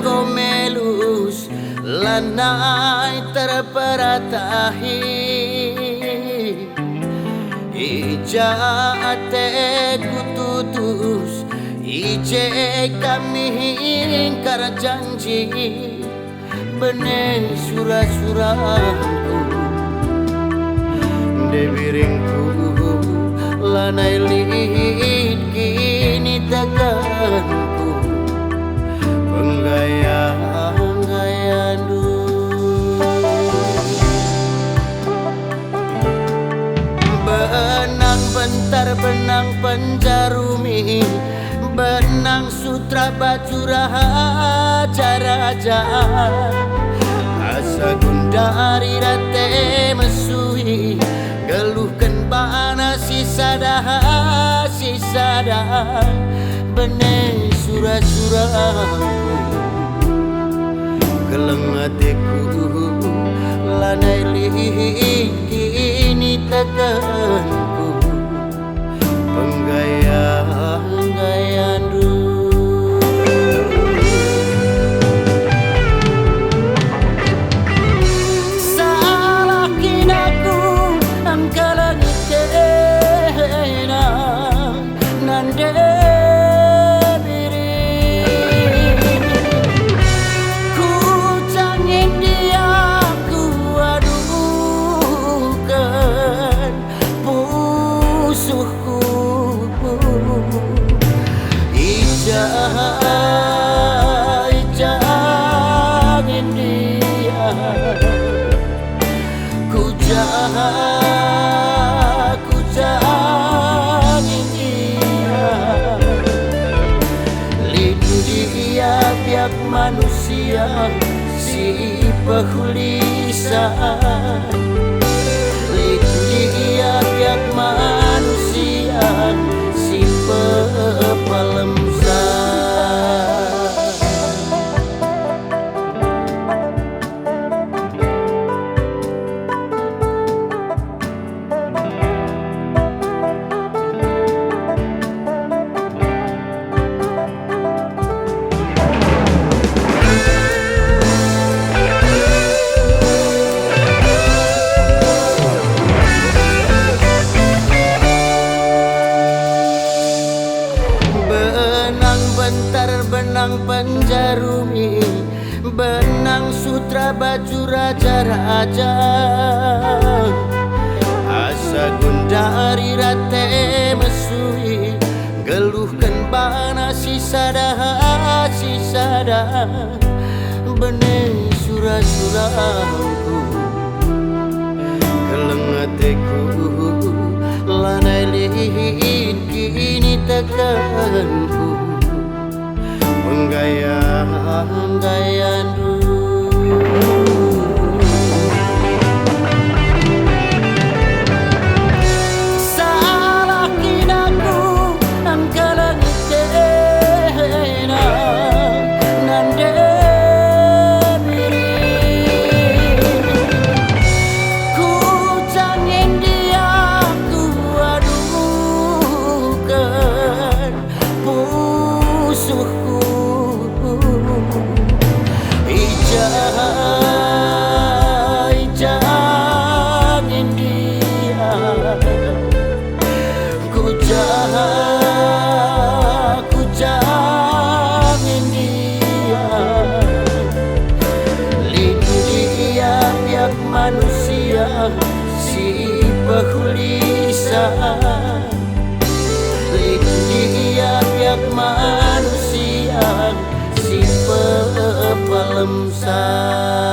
Gomelus lanai terperatahi ija ate kututus ije kami ingkar janji bene surah-surahku dewiringku lanai lid kini teganku penggayaan-gayandu benang bentar benang penjarumi benang sutra baju raja-raja asa gundari rate mesui geluhkan bana sisada bene surah-surahku geleng hatiku lanai lihik kini teganku penggayaan-gayandu salah kinaku angka langit kena nande biak manusia si pehulisan dia biak manusia si pepalemsan benang penjarumi benang sutra baju raja-raja asa gundari rate mesui geluhkan bana sisada bene surah-surahku geleng hatiku lanai lihit kini teganku penggayaan-gayandu salah kinaku angka langit kena nande ku canggih dia ku adukan pusuhku manusia si pehulisan dia biak manusia si pepalemsan